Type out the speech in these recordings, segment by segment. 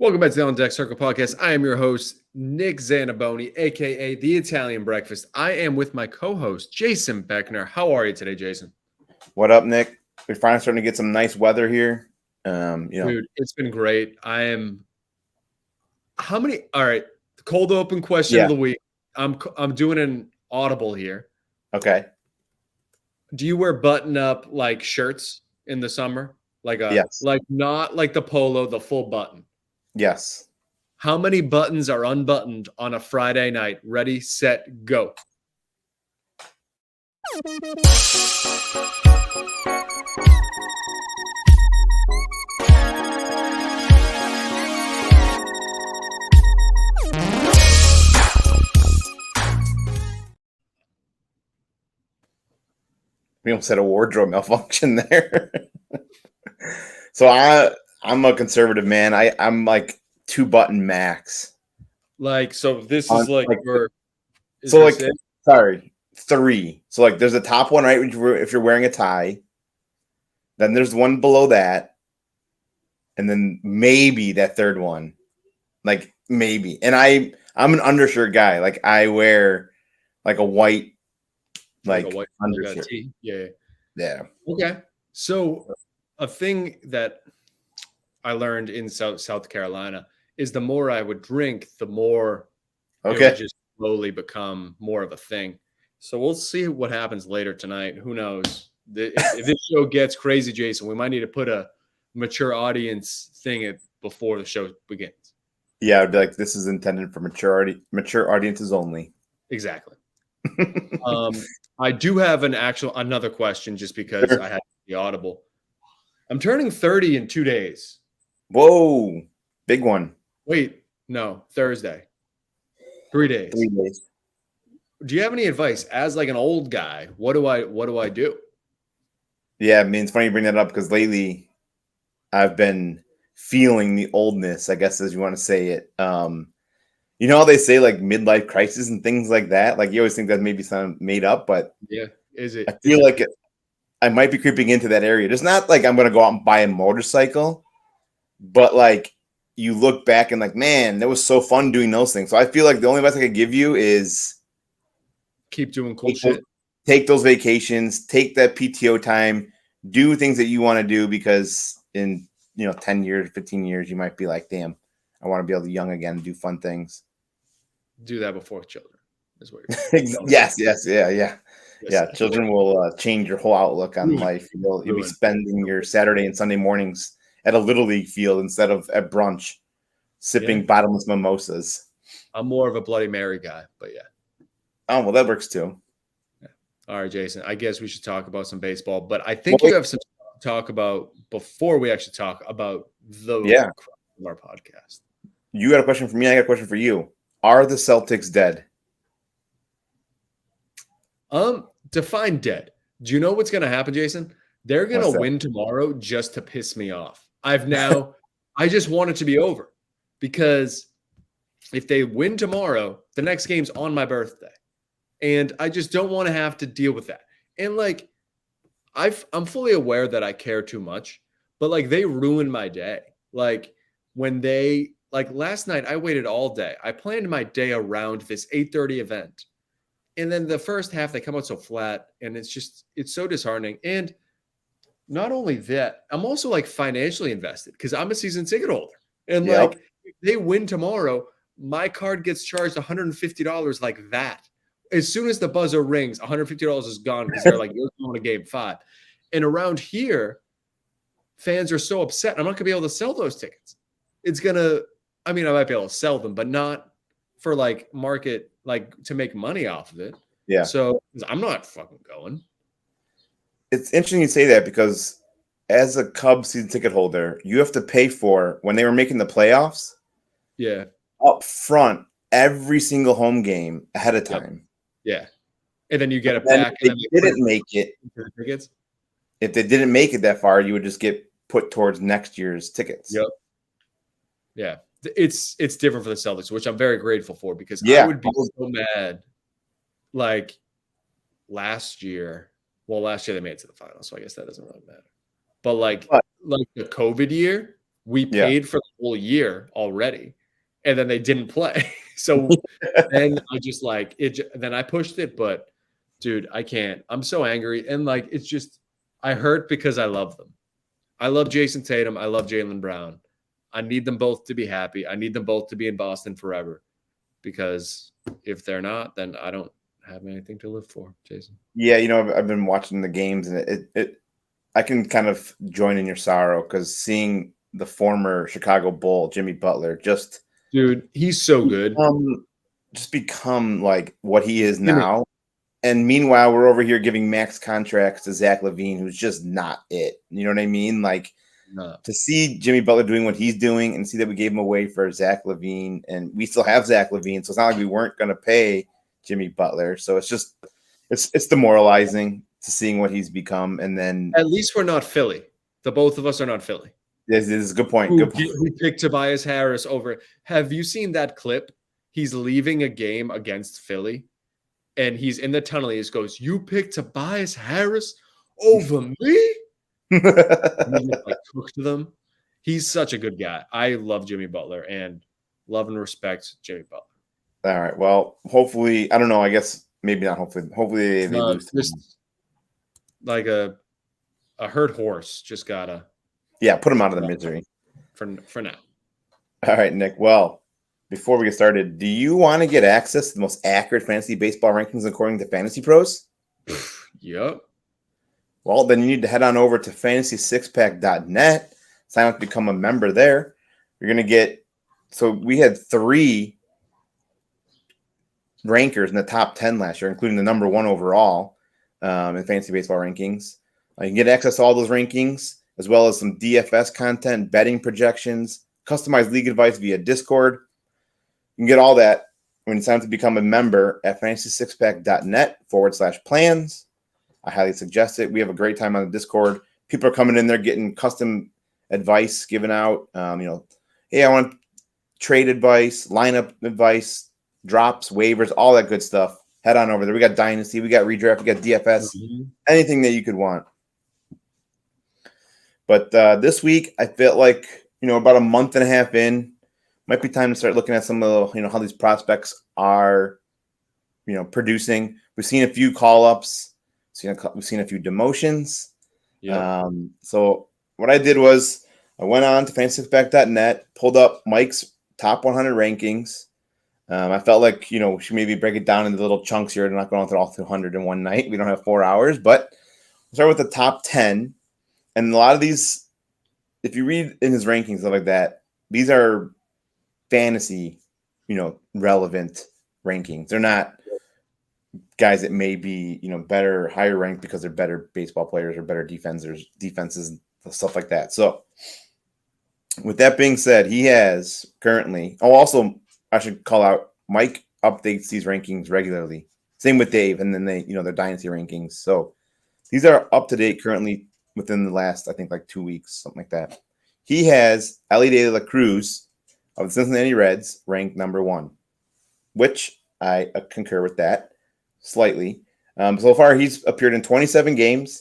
Welcome back to the On Deck Circle Podcast. I am your host, Nick Zaniboni, aka The Italian Breakfast. I am with my co-host, Jason Beckner. How are you today, Jason? What up, Nick? We're finally starting to get some nice weather here. Dude, it's been great. All right, cold open question of the week. I'm doing an audible here. Okay. Do you wear button-up like shirts in the summer? Yes. Like not like the polo, the full button. Yes. How many buttons are unbuttoned on a Friday night? Ready, set, go. We almost had a wardrobe malfunction there. So I'm a conservative man. I'm like 2-button max. So this is like your. Sorry, 3. So like there's a top one, right? If you're wearing a tie, then there's one below that, and then maybe that third one, like maybe. And I'm an undershirt guy. Like I wear like a white, undershirt. Yeah. Okay. So a thing that I learned in South Carolina is the more I would drink, the more it would just slowly become more of a thing. So we'll see what happens later tonight. Who knows? If this show gets crazy, Jason, we might need to put a mature audience thing before the show begins. Yeah, I'd be like, this is intended for mature audiences only. Exactly. I do have another question just because I had the audible. I'm turning 30 in 2 days. Whoa, big one. Wait, no, Thursday. 3 days. 3 days. Do you have any advice as like an old guy? What do I do? Yeah, I mean, it's funny you bring that up because lately I've been feeling the oldness, I guess, as you want to say it. You know how they say like midlife crisis and things like that? Like you always think that maybe something made up, but yeah, is it? I feel like I might be creeping into that area. It's not like I'm going to go out and buy a motorcycle, but like you look back and like, man, that was so fun doing those things. So I feel like the only advice I could give you is keep doing cool shit. Take those vacations, take that PTO time, do things that you want to do because in 10 years, 15 years, you might be like, damn, I want to be able to be young again and do fun things. Do that before children is what you're Yes. Yeah. Children will change your whole outlook on life. You'll be spending your Saturday and Sunday mornings at a Little League field instead of at brunch, sipping bottomless mimosas. I'm more of a Bloody Mary guy, but yeah. Oh, well, that works too. Yeah. All right, Jason, I guess we should talk about some baseball, but I think you have some to talk about before we actually talk about of our podcast. You got a question for me. I got a question for you. Are the Celtics dead? Define dead. Do you know what's going to happen, Jason? They're going to win tomorrow just to piss me off. I just want it to be over because if they win tomorrow, the next game's on my birthday. And I just don't want to have to deal with that. And like, I'm fully aware that I care too much, but like they ruined my day. Like when last night, I waited all day. I planned my day around this 8:30 event. And then the first half, they come out so flat and it's so disheartening. And not only that, I'm also like financially invested because I'm a season ticket holder. And like, if they win tomorrow, my card gets charged $150 like that. As soon as the buzzer rings, $150 is gone because they're like, you're going to game 5. And around here, fans are so upset. I'm not going to be able to sell those tickets. I might be able to sell them, but not for like market, like to make money off of it. Yeah. So I'm not fucking going. It's interesting you say that because as a Cubs season ticket holder, you have to pay for when they were making the playoffs. Yeah. Up front, every single home game ahead of time. Yeah. And then you get it back. If they didn't make it, if they didn't make it that far, you would just get put towards next year's tickets. Yep. Yeah. It's different for the Celtics, which I'm very grateful for because I would be so mad. Like last year they made it to the finals, so I guess that doesn't really matter. But like the COVID year, We paid for the whole year already, and then they didn't play. So then I just like it. Then I pushed it, but dude, I can't. I'm so angry, and like it's just I hurt because I love them. I love Jason Tatum. I love Jaylen Brown. I need them both to be happy. I need them both to be in Boston forever, because if they're not, then I don't have anything to live for, Jason. Yeah, I've been watching the games, and I can kind of join in your sorrow because seeing the former Chicago Bull, Jimmy Butler, dude, he's so good. Just become like what he is now. And meanwhile, we're over here giving max contracts to Zach LaVine, who's just not it. You know what I mean? Like to see Jimmy Butler doing what he's doing and see that we gave him away for Zach LaVine, and we still have Zach LaVine, so it's not like we weren't going to pay Jimmy Butler. So it's demoralizing to seeing what he's become. And then at least we're not Philly. The both of us are not Philly. This is a good point. Good point. We picked Tobias Harris over. Have you seen that clip? He's leaving a game against Philly, and he's in the tunnel. He just goes, "You picked Tobias Harris over me?" He just like took to them. He's such a good guy. I love Jimmy Butler and love and respect Jimmy Butler. All right. Well, hopefully, I don't know. I guess maybe not. Hopefully they lose. Just like a hurt horse. Just gotta. Yeah, put him out of the misery. For now. All right, Nick. Well, before we get started, do you want to get access to the most accurate fantasy baseball rankings according to Fantasy Pros? Yep. Well, then you need to head on over to fantasy6pack.net. Sign up to become a member there. You're going to get – so we had 3 rankers in the top 10 last year, including the number 1 overall in fantasy baseball rankings. You can get access to all those rankings, as well as some DFS content, betting projections, customized league advice via Discord. You can get all that when you sign up to become a member at fantasy6pack.net/plans. I highly suggest it. We have a great time on the Discord. People are coming in there getting custom advice given out. Hey, I want trade advice, lineup advice, drops, waivers, all that good stuff. Head on over there. We got Dynasty, we got Redraft, we got DFS, anything that you could want. But this week, I felt like, about a month and a half in, might be time to start looking at some of the, how these prospects are, producing. We've seen a few call-ups. We've seen a few demotions. Yeah. So what I did was I went on to fantasy6pack.net, pulled up Mike's top 100 rankings. I felt like, we should maybe break it down into little chunks here. I'm not going through all 200 in one night. We don't have 4 hours, but we'll start with the top 10. And a lot of these, if you read in his rankings, stuff like that, these are fantasy, relevant rankings. They're not guys that may be, better, higher ranked because they're better baseball players or better defenses, stuff like that. So with that being said, he has currently, also I should call out, Mike updates these rankings regularly. Same with Dave, and then they, their dynasty rankings. So these are up to date currently within the last, I think, like 2 weeks, something like that. He has Elly Cruz of the Cincinnati Reds ranked number 1, which I concur with that slightly. So far, he's appeared in 27 games.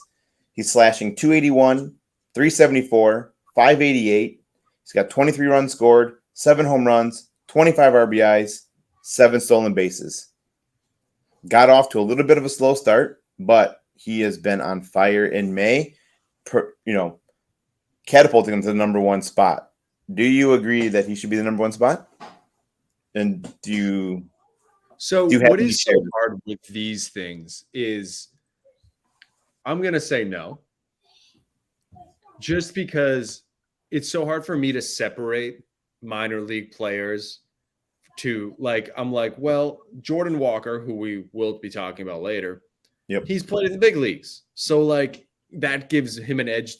He's slashing 281, 374, 588. He's got 23 runs scored, 7 home runs, 25 RBIs, 7 stolen bases. Got off to a little bit of a slow start, but he has been on fire in May, catapulting him to the number 1 spot. Do you agree that he should be the number 1 spot? And what is so hard with these things is I'm going to say no, just because it's so hard for me to separate minor league players to I'm like, well, Jordan Walker, who we will be talking about later. Yep. He's played in the big leagues. So that gives him an edge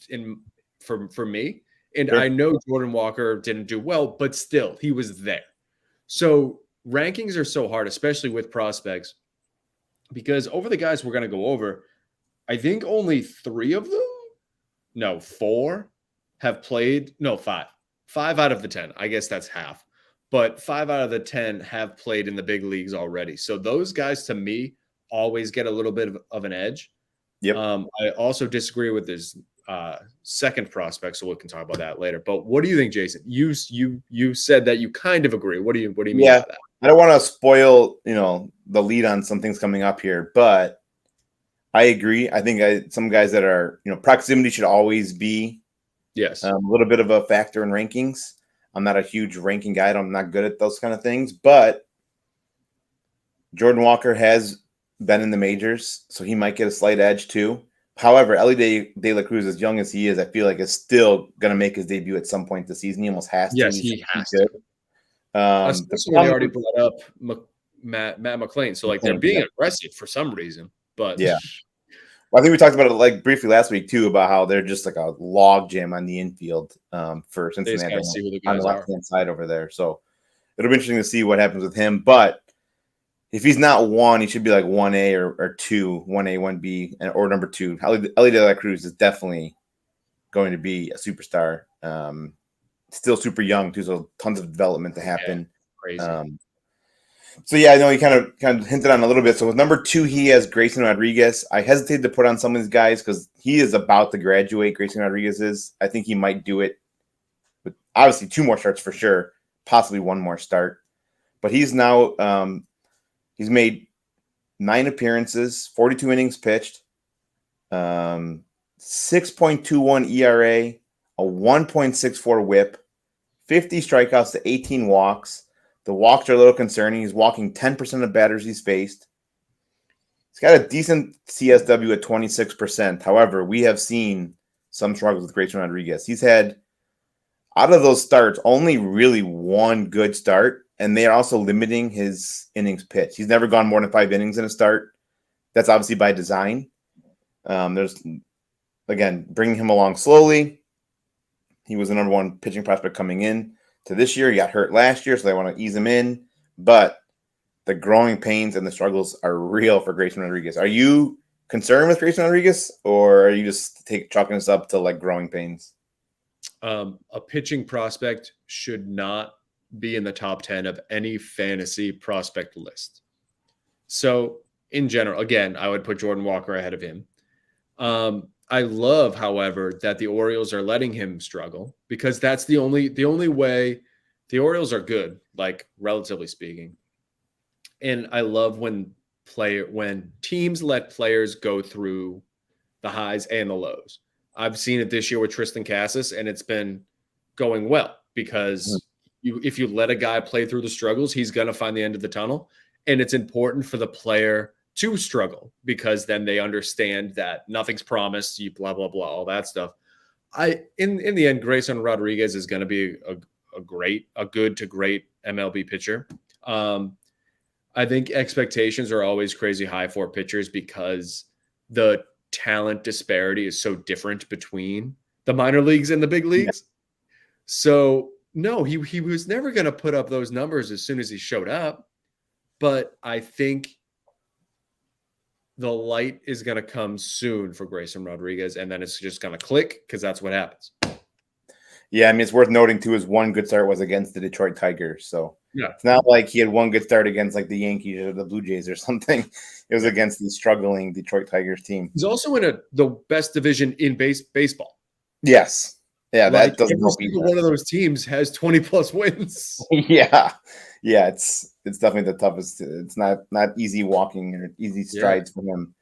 for me. And sure. I know Jordan Walker didn't do well, but still he was there. So rankings are so hard, especially with prospects, because over the guys we're going to go over, I think only 4 have played. No, 5 out of the 10. I guess that's half, but 5 out of the 10 have played in the big leagues already. So those guys, to me, always get a little bit of an edge. Yep. I also disagree with his second prospect, so we can talk about that later. But what do you think, Jason? You said that you kind of agree. What do you mean by that? I don't want to spoil, the lead on some things coming up here, but I agree. I think some guys that are, proximity should always be a little bit of a factor in rankings. I'm not a huge ranking guy. I'm not good at those kind of things, but Jordan Walker has been in the majors, so he might get a slight edge too. However, Elly De La Cruz, as young as he is, I feel like is still going to make his debut at some point this season. He almost has to. Yes, he has to. Especially when they already brought up Matt McClain. So, they're being aggressive for some reason. But yeah. Well, I think we talked about it briefly last week too, about how they're just like a log jam on the infield for Cincinnati on the left-hand side over there. So it'll be interesting to see what happens with him. But if he's not one, he should be like 1A or 2, 1A, 1B, or number 2. Elly De La Cruz is definitely going to be a superstar. Still super young too, so tons of development to happen. Crazy. So yeah, I know you kind of hinted on a little bit. So with number 2, he has Grayson Rodriguez. I hesitated to put on some of these guys because he is about to graduate. Grayson Rodriguez is. I think he might do it, but obviously 2 more starts for sure, possibly 1 more start. But he's now he's made 9 appearances, 42 innings pitched, 6.21 ERA, a 1.64 WHIP, 50 strikeouts to 18 walks. The walks are a little concerning. He's walking 10% of batters he's faced. He's got a decent CSW at 26%. However, we have seen some struggles with Grayson Rodriguez. He's had, out of those starts, only really 1 good start, and they are also limiting his innings pitched. He's never gone more than 5 innings in a start. That's obviously by design. There's, again, bringing him along slowly. He was the number 1 pitching prospect coming in to this year. He got hurt last year, so they want to ease him in. But the growing pains and the struggles are real for Grayson Rodriguez. Are you concerned with Grayson Rodriguez, or are you just chalking this up to growing pains? A pitching prospect should not be in the top 10 of any fantasy prospect list. So in general, again, I would put Jordan Walker ahead of him. I love, however, that the Orioles are letting him struggle, because that's the only way. The Orioles are good, relatively speaking. And I love when teams let players go through the highs and the lows. I've seen it this year with Tristan Casas, and it's been going well, because if you let a guy play through the struggles, he's going to find the end of the tunnel. And it's important for the player to struggle, because then they understand that nothing's promised, you blah, blah, blah, all that stuff. In the end, Grayson Rodriguez is going to be a good to great MLB pitcher. I think expectations are always crazy high for pitchers, because the talent disparity is so different between the minor leagues and the big leagues. Yeah. So no, he was never going to put up those numbers as soon as he showed up. But I think the light is going to come soon for Grayson Rodriguez, and then it's just going to click, because that's what happens. Yeah, I mean, it's worth noting, too, his 1 good start was against the Detroit Tigers. So it's not like he had 1 good start against the Yankees or the Blue Jays or something. It was against the struggling Detroit Tigers team. He's also in the best division in baseball. Yes. Yeah, that doesn't help either. One of those teams has 20+ wins. Yeah. Yeah, it's definitely the toughest. It's not easy walking or easy strides for him.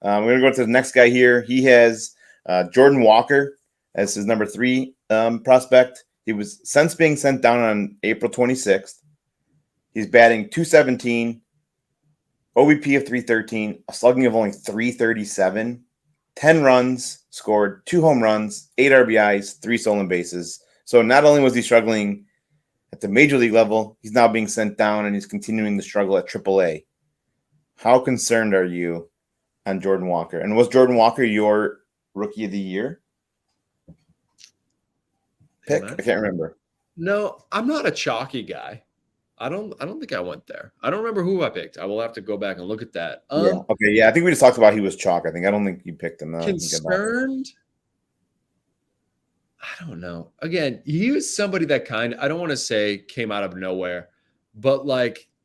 We're going to go to the next guy here. He has Jordan Walker as his number 3 prospect. He was since being sent down on April 26th. He's batting .217, OBP of .313, a slugging of only .337, 10 runs scored, 2 home runs, 8 RBIs, 3 stolen bases. So not only was he struggling at the major league level, he's now being sent down, and he's continuing the struggle at AAA. How concerned are you on Jordan Walker? And was Jordan Walker your rookie of the year pick? I can't remember. No, I'm not a chalky guy. I don't think I went there. I don't remember who I picked. I will have to go back and look at that. Okay. Yeah. I think we just talked about he was chalk. I don't think you picked him. Concerned? I don't know. Again, he was somebody that I don't want to say came out of nowhere, but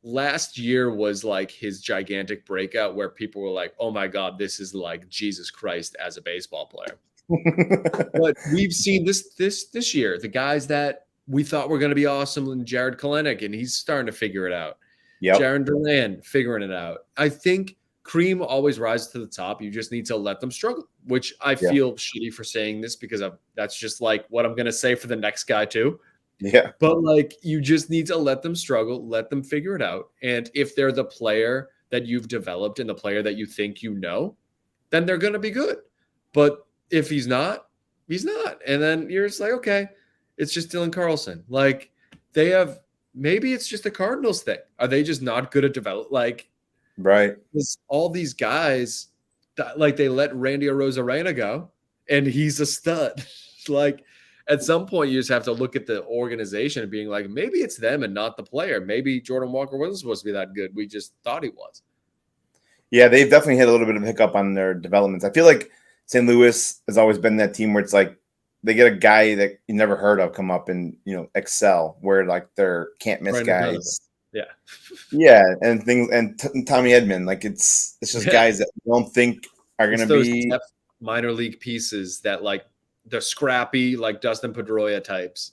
last year was his gigantic breakout, where people were like, oh my God, this is Jesus Christ as a baseball player. But we've seen this year, the guys that we thought were going to be awesome, and Jared Kelenic, and he's starting to figure it out. Yep. Jaron Duran figuring it out. I think cream always rises to the top. You just need to let them struggle, which I feel shitty for saying this because that's just like what I'm going to say for the next guy too. Yeah. But like, you just need to let them struggle, let them figure it out. And if they're the player that you've developed and the player that you think you know, then they're going to be good. But if he's not, he's not. And then you're just like, okay, it's just Dylan Carlson. Like, they have, maybe it's just a Cardinals thing. Are they just not good at develop? Like, right. All these guys, like, they let Randy Arozarena go, and he's a stud. Like, at some point, you just have to look at the organization and being like, maybe it's them and not the player. Maybe Jordan Walker wasn't supposed to be that good. We just thought he was. Yeah, they've definitely had a little bit of a hiccup on their developments. I feel like St. Louis has always been that team where it's like they get a guy that you never heard of come up and, excel, where like they're can't miss guys. Yeah. Yeah, and things and Tommy Edman, like it's just guys that you don't think are going to be minor league pieces that like the scrappy, like Dustin Pedroia types.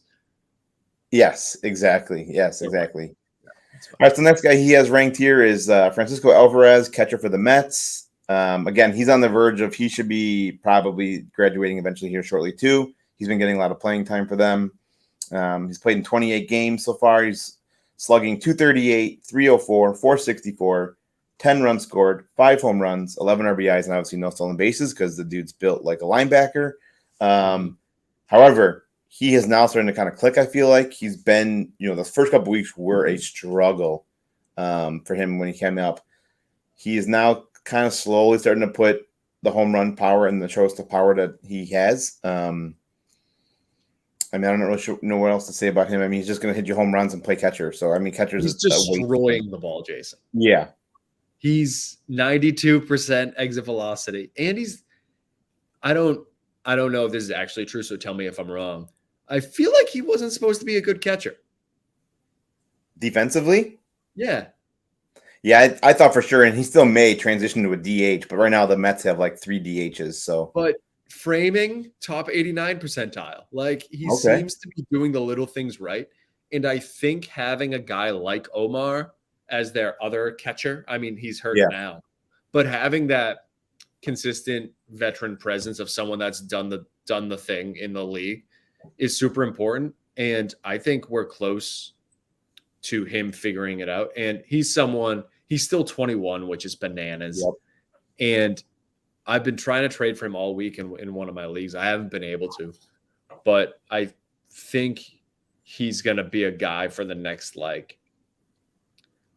Yes, exactly. Yes, exactly. Yeah, all right, so the next guy he has ranked here is Fransisco Alvarez, catcher for the Mets. Again, he's on the verge of he should be probably graduating eventually here shortly too. He's been getting a lot of playing time for them. He's played in 28 games so far. He's slugging 238, 304, 464, 10 runs scored, 5 home runs, 11 RBIs, and obviously no stolen bases because the dude's built like a linebacker. However, he is now starting to kind of click. I feel like he's been, the first couple of weeks were a struggle for him when he came up. He is now kind of slowly starting to put the home run power and the shows to power that he has. I don't really know what else to say about him. I mean, he's just going to hit you home runs and play catcher. So, I mean, catcher's he's destroying the ball, Jason. Yeah. He's 92% exit velocity. And I don't know if this is actually true, so tell me if I'm wrong. I feel like he wasn't supposed to be a good catcher. Defensively? Yeah. Yeah, I thought for sure, and he still may transition to a DH, but right now the Mets have like 3 DHs. So, but framing, top 89 percentile. Like, he seems to be doing the little things right. And I think having a guy like Omar as their other catcher, I mean, he's hurt now, but having that consistent veteran presence of someone that's done the thing in the league is super important. And I think we're close to him figuring it out. And he's still 21, which is bananas. Yep. And I've been trying to trade for him all week in one of my leagues. I haven't been able to, but I think he's going to be a guy for the next, like,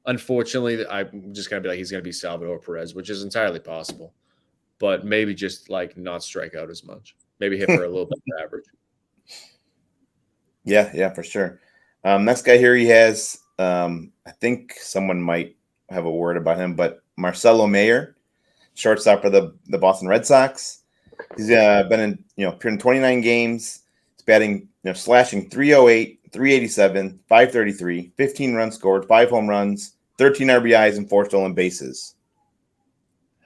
unfortunately, I'm just going to be like, he's going to be Salvador Perez, which is entirely possible, but maybe just like not strike out as much, maybe hit for a little bit average. Yeah, for sure. Next guy here, he has, I think someone might have a word about him, but Marcelo Mayer, shortstop for the Boston Red Sox. He's been appeared in 29 games. He's batting, slashing 308, 387, 533, 15 runs scored, 5 home runs, 13 RBIs, and 4 stolen bases.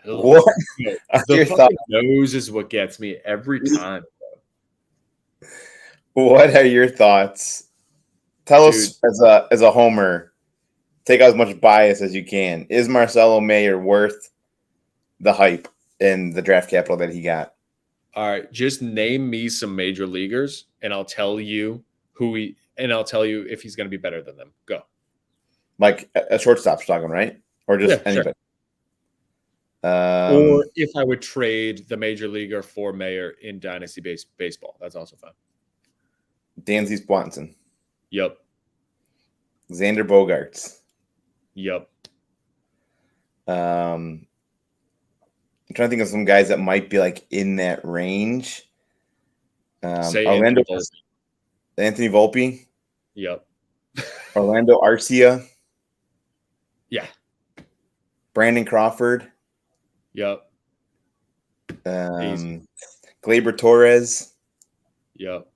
What? The fucking nose is what gets me every time. What are your thoughts? Tell us as a homer, take out as much bias as you can. Is Marcelo Mayer worth the hype and the draft capital that he got? All right, just name me some major leaguers, and I'll tell you I'll tell you if he's going to be better than them. Go. Like a shortstop, talking, right? Or just anybody? Sure. Or if I would trade the major leaguer for Mayer in Dynasty Baseball, that's also fine. Dansby Swanson. Yep. Xander Bogaerts. Yep. I'm trying to think of some guys that might be like in that range. Orlando, Anthony Volpe. Yep. Orlando Arcia. Yeah. Brandon Crawford. Yep. Gleyber Torres. Yep.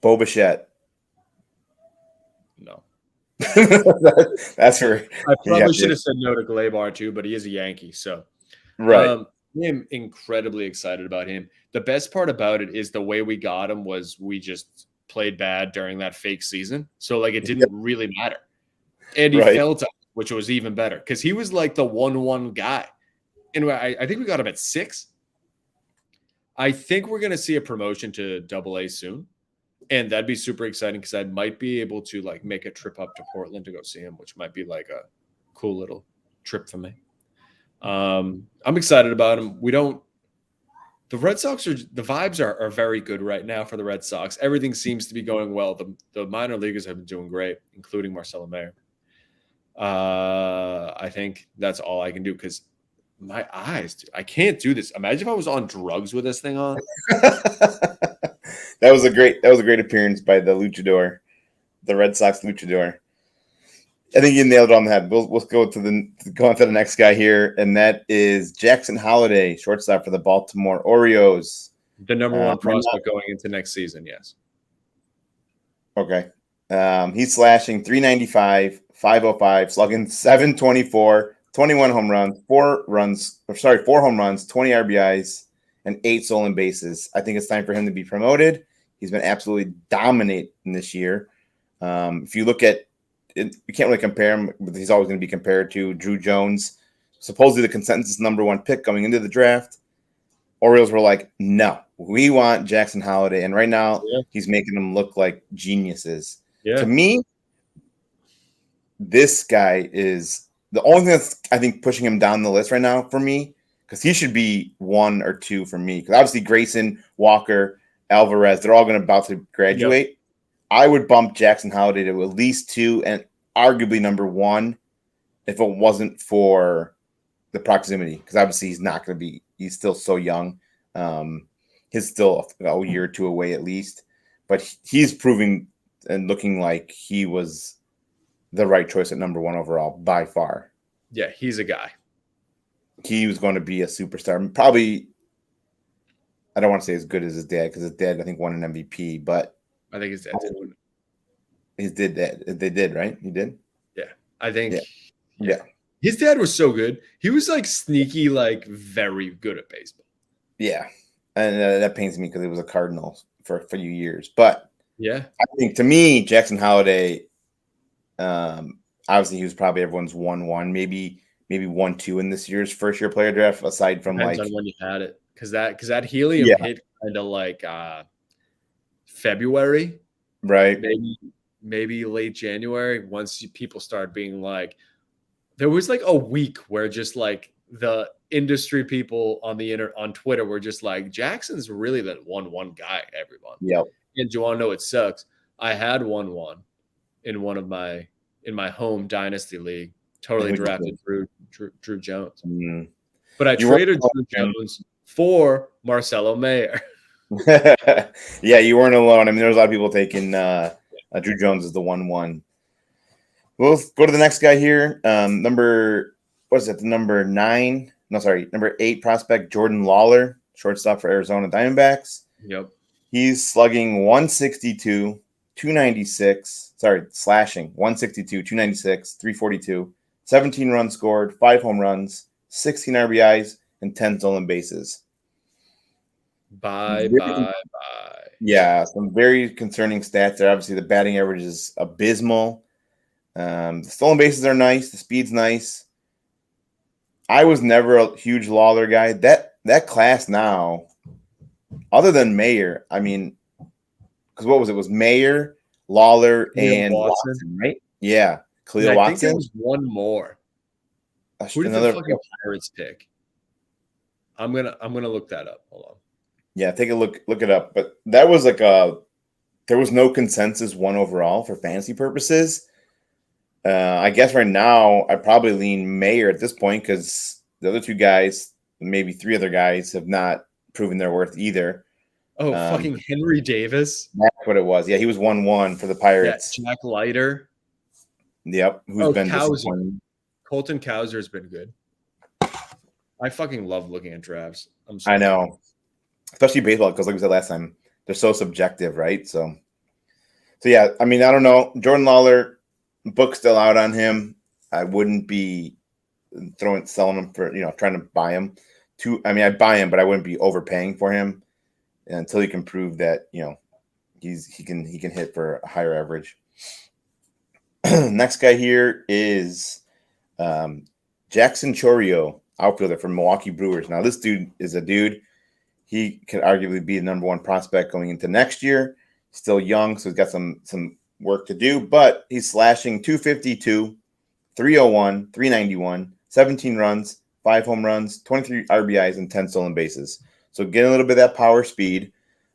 Bo Bichette. No. That's where I probably should have said no to Gleyber too, but he is a Yankee, so right. I am incredibly excited about him. The best part about it is the way we got him was we just played bad during that fake season. So like it didn't really matter. And he fell to, which was even better because he was like the 1-1 guy. And I think we got him at 6. I think we're going to see a promotion to AA soon. And that'd be super exciting because I might be able to like make a trip up to Portland to go see him, which might be like a cool little trip for me. I'm excited about him. The Red Sox the vibes are very good right now for the Red Sox. Everything seems to be going well. The minor leaguers have been doing great, including Marcelo Mayer. I think that's all I can do because my eyes, dude, I can't do this. Imagine if I was on drugs with this thing on. That was a great appearance by the luchador, the Red Sox luchador. I think you nailed it on the head. We'll go on to the next guy here, and that is Jackson Holliday, shortstop for the Baltimore Orioles. The number one prospect going into next season, yes. Okay. He's slashing 395, 505, slugging 724, 21 home runs, 4 home runs, 20 RBIs, and 8 stolen bases. I think it's time for him to be promoted. He's been absolutely dominating this year. If you look at it, you can't really compare him, but he's always going to be compared to Drew Jones, supposedly the consensus number 1 pick coming into the draft. Orioles were like, no, we want Jackson Holliday. And right now, he's making them look like geniuses. Yeah. To me, this guy is the only thing that's, I think, pushing him down the list right now for me, because he should be 1 or 2 for me. Because obviously Grayson, Walker, Alvarez, they're all going to about to graduate. Yep. I would bump Jackson Holliday to at least 2 and arguably number 1 if it wasn't for the proximity. Because obviously he's not going to be – he's still so young. He's still a year or 2 away at least. But he's proving and looking like he was the right choice at number 1 overall by far. Yeah, he's a guy. He was going to be a superstar. Probably – I don't want to say as good as his dad because his dad, I think, won an MVP. But – I think his dad did win. He did that. They did, right? He did? Yeah. I think. Yeah. His dad was so good. He was like sneaky, like very good at baseball. Yeah. And that pains me because he was a Cardinal for a few years. But yeah, I think to me, Jackson Holliday, obviously he was probably everyone's 1-1, maybe 1-2 in this year's first year player draft, aside from depends like on when you had it. Because that helium hit kind of like February, right? Maybe late January. Once people start being like, there was like a week where just like the industry people on Twitter were just like, Jackson's really that 1-1 guy. Everyone, yep. And do you want to know it sucks? I had 1-1 in my home dynasty league. Totally drafted Drew Jones, but I traded Drew Jones for Marcelo Mayer. Yeah, you weren't alone. I mean, there's a lot of people taking Drew Jones as the 1-1. We'll go to the next guy here. Number 8 prospect, Jordan Lawlar, shortstop for Arizona Diamondbacks. Yep. He's slugging 162, 296. Slashing 162, 296, 342, 17 runs scored, 5 home runs, 16 RBIs, and 10 stolen bases. Bye. Yeah, some very concerning stats there. Obviously, the batting average is abysmal. The stolen bases are nice. The speed's nice. I was never a huge Lawlar guy. That class now, other than Mayer, I mean, because what was it? It was Mayer, Lawlar, and Watson, right? Yeah, Khalil Watson. I think there was one more. Who did the fucking Pirates pick? I'm gonna look that up. Hold on. Yeah, take a look it up. But that was like there was no consensus 1 overall for fantasy purposes. I guess right now I probably lean Mayer at this point because the other 2 guys, maybe 3 other guys, have not proven their worth either. Oh, fucking Henry Davis. That's what it was. Yeah, he was 1-1 for the Pirates. Yeah, Jack Leiter. Yep. Who's been disappointing. Colton Cowser has been good. I fucking love looking at drafts. I know. Especially baseball, because like we said last time, they're so subjective, right? So yeah, I mean, I don't know. Jordan Lawlar, book's still out on him. I wouldn't be selling him for, trying to buy him I'd buy him, but I wouldn't be overpaying for him until he can prove that he can hit for a higher average. Next guy here is Jackson Chourio, outfielder from Milwaukee Brewers. Now this dude is a dude. He could arguably be the number one prospect going into next year. Still young, so he's got some work to do, but he's slashing 252, 301, 391, 17 runs, 5 home runs, 23 RBIs, and 10 stolen bases. So getting a little bit of that power speed.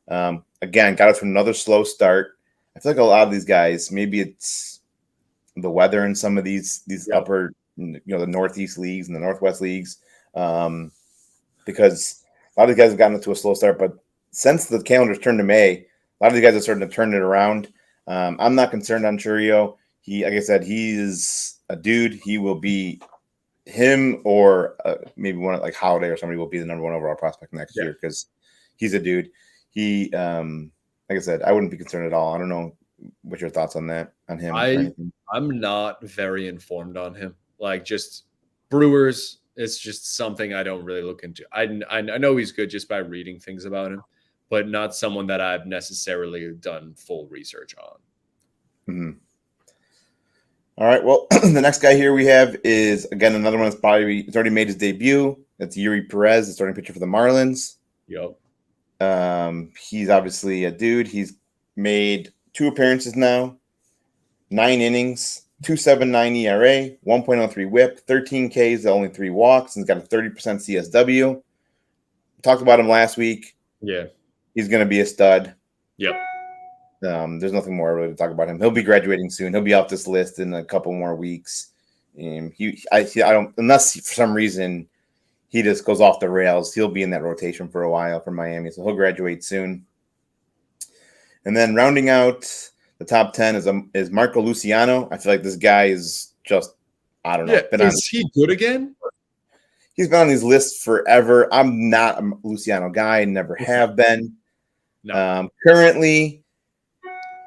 Again, got us from another slow start. I feel like a lot of these guys, maybe it's the weather in some of these upper, the Northeast leagues and the Northwest leagues, because a lot of these guys have gotten into a slow start. But since the calendar's turned to May, a lot of these guys are starting to turn it around. I'm not concerned on Chourio. Like I said, he is a dude. He will be him or maybe one like Holliday or somebody will be the number one overall prospect next year because he's a dude. He, like I said, I wouldn't be concerned at all. I don't know what your thoughts on that, on him. I'm not very informed on him. Like just Brewers, it's just something I don't really look into. I know he's good just by reading things about him, but not someone that I've necessarily done full research on. Mm-hmm. All right. Well, the next guy here we have is, again, another one that's it's already made his debut. That's Eury Perez, the starting pitcher for the Marlins. Yep. He's obviously a dude. He's made 2 appearances now, 9 innings, 2.79 ERA, 1.03 WHIP, 13 Ks, only 3 walks, and he's got a 30% CSW. We talked about him last week. Yeah. He's going to be a stud. Yep. There's nothing more really to talk about him. He'll be graduating soon. He'll be off this list in a couple more weeks. I don't, unless for some reason he just goes off the rails, he'll be in that rotation for a while for Miami. So he'll graduate soon. And then rounding out the top 10 is Marco Luciano. I feel like this guy is just, I don't know. Yeah, is he good again? He's been on these lists forever. I'm not a Luciano guy, never have been. No. Currently,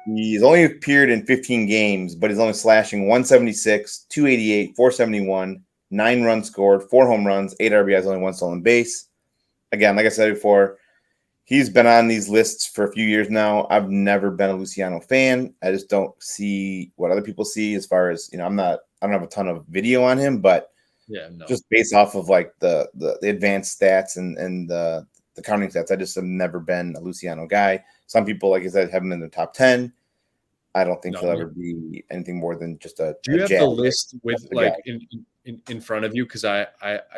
he's only appeared in 15 games, but he's only slashing 176, 288, 471, 9 runs scored, 4 home runs, 8 RBIs, only 1 stolen base. Again, like I said before, he's been on these lists for a few years now. I've never been a Luciano fan. I just don't see what other people see as far as, I don't have a ton of video on him, but just based off of like the advanced stats and the counting stats, I just have never been a Luciano guy. Some people, like I said, have him in the top 10. I don't think he'll ever be anything more than just a. Do you have the list with like in front of you? Because I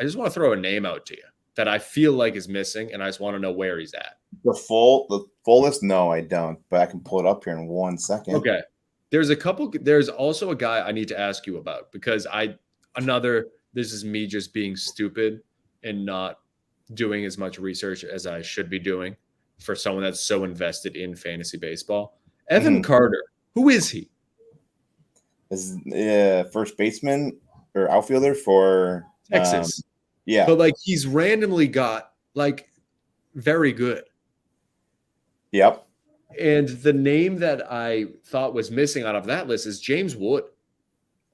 just want to throw a name out to you that I feel like is missing, and I just want to know where he's at. The full list? No, I don't. But I can pull it up here in 1 second. Okay. There's also a guy I need to ask you about because this is me just being stupid and not doing as much research as I should be doing for someone that's so invested in fantasy baseball. Evan Carter, who is he? Is first baseman or outfielder for Texas. Yeah. But like he's randomly got like very good. Yep. And the name that I thought was missing out of that list is James Wood.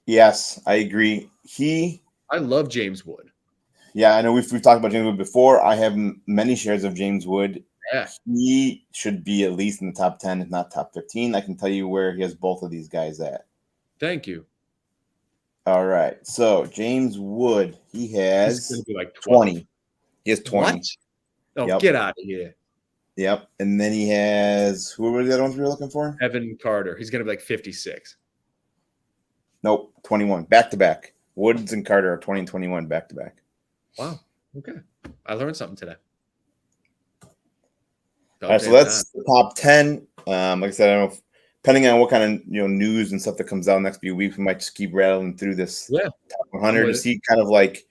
Yes, I agree. I love James Wood. Yeah, I know we've talked about James Wood before. I have many shares of James Wood. Yeah. He should be at least in the top 10, if not top 15. I can tell you where he has both of these guys at. Thank you. All right. So James Wood, he has He's be like 20. He has 20. What? Oh, Get out of here. Yep. And then he has, who were the other ones we were looking for? Evan Carter. He's going to be like 56. Nope. 21. Back to back. Woods and Carter are 20 and 21 back to back. Wow. Okay. I learned something today. All right, so that's the top 10. Like I said, I don't know, depending on what kind of news and stuff that comes out next few weeks, we might just keep rattling through this top 100 to see kind of like,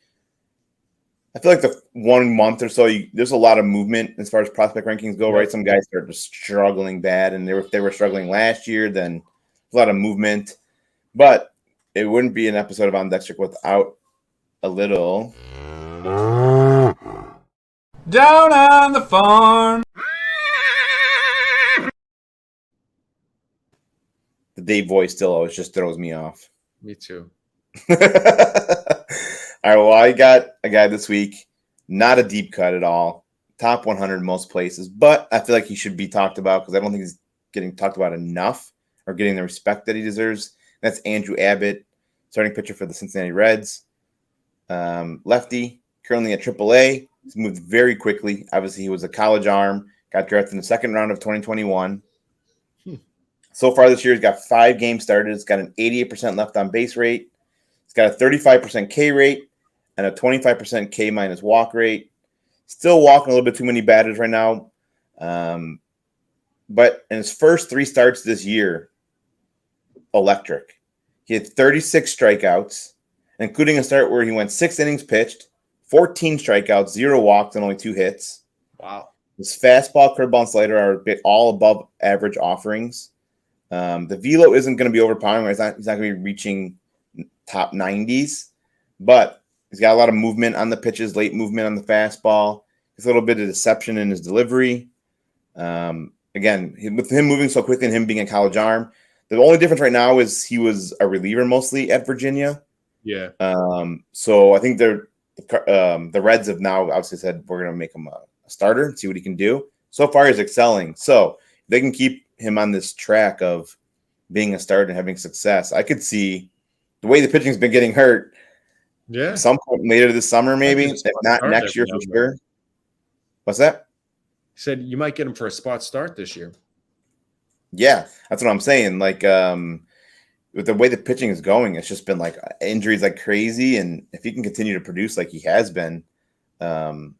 I feel like the 1 month or so, there's a lot of movement as far as prospect rankings go, right? Some guys are just struggling bad, and if they were struggling last year, then a lot of movement. But it wouldn't be an episode of On Deck Check without a little down on the farm. The Dave voice still always just throws me off. Me too. All right, well, I got a guy this week Not a deep cut at all. Top 100 most places, but I feel like he should be talked about because I don't think he's getting talked about enough or getting the respect that he deserves. That's Andrew Abbott, starting pitcher for the Cincinnati Reds. Lefty, currently at AAA. He's moved very quickly. Obviously, he was a college arm, got drafted in the second round of 2021. So far this year, he's got 5 games started. He's got an 88% left on base rate. He's got a 35% K rate and a 25% K minus walk rate. Still walking a little bit too many batters right now. But in his first 3 starts this year, electric. He had 36 strikeouts, including a start where he went 6 innings pitched, 14 strikeouts, 0 walks, and only 2 hits. Wow. His fastball, curveball, and slider are a bit all above average offerings. The velo isn't going to be overpowering. He's not going to be reaching top 90s, but he's got a lot of movement on the pitches, late movement on the fastball. There's a little bit of deception in his delivery. Again, with him moving so quickly and him being a college arm, the only difference right now is he was a reliever mostly at Virginia. Yeah. So I think the Reds have now obviously said we're going to make him a starter and see what he can do. So far, he's excelling. So if they can keep him on this track of being a starter and having success, I could see the way the pitching's been getting hurt. Yeah. Some point later this summer, maybe, if not next year for sure. What's that? He said you might get him for a spot start this year. Yeah, that's what I'm saying. Like, with the way the pitching is going, it's just been like injuries like crazy. And if he can continue to produce like he has been, again,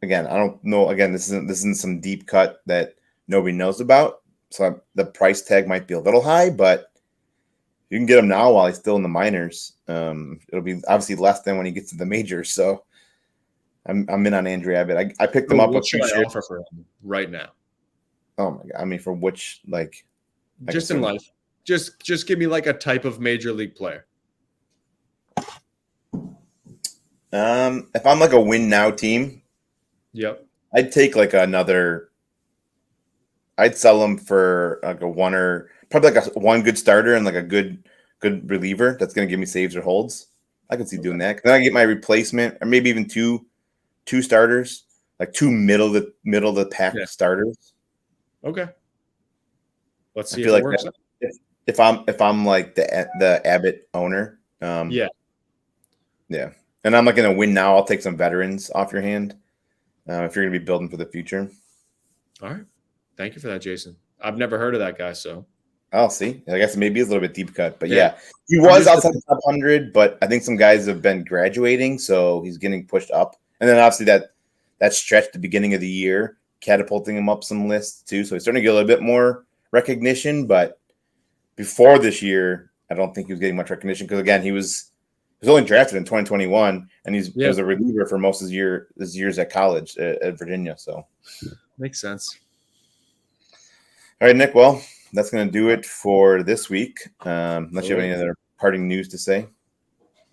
I don't know. Again, this isn't some deep cut that nobody knows about. So the price tag might be a little high, but you can get him now while he's still in the minors. It'll be obviously less than when he gets to the majors. So I'm in on Andrew Abbott. I picked him up. What should I offer for him right now? Oh my god! I mean, for which just in life, just give me like a type of major league player. If I'm like a win now team, yep, I'd take like another. I'd sell him for like probably like one good starter and like a good reliever that's going to give me saves or holds. I could see doing that. Then I get my replacement, or maybe even two starters, like 2 middle of the pack starters. Okay. Let's see if it works. If I'm like the Abbott owner, yeah, and I'm like gonna win now. I'll take some veterans off your hand if you're gonna be building for the future. All right, thank you for that, Jason. I've never heard of that guy, so I'll see. I guess maybe it's a little bit deep cut, but yeah he was outside the top 100. But I think some guys have been graduating, so he's getting pushed up. And then obviously that stretch at the beginning of the year, catapulting him up some lists too. So he's starting to get a little bit more recognition. But before this year, I don't think he was getting much recognition because again, he was only drafted in 2021, and he was a reliever for most of his years at college at Virginia. So makes sense. All right, Nick. Well, that's going to do it for this week. Unless you have any other parting news to say.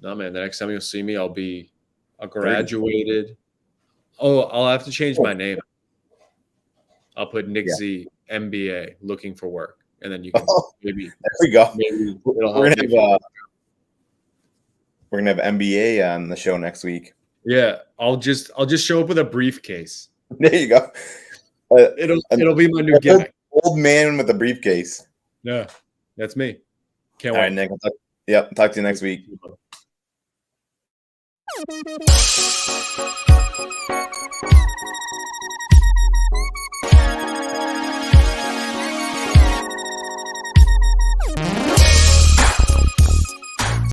No, man. The next time you'll see me, I'll be a graduated. Oh, I'll have to change my name. I'll put Nick Z MBA looking for work, and then you can maybe. There we go. Maybe we're gonna have MBA on the show next week. Yeah, I'll just show up with a briefcase. There you go. It'll be my new gimmick. Old man with a briefcase. Yeah, that's me. Can't wait. All right, Nick. Talk to you next week.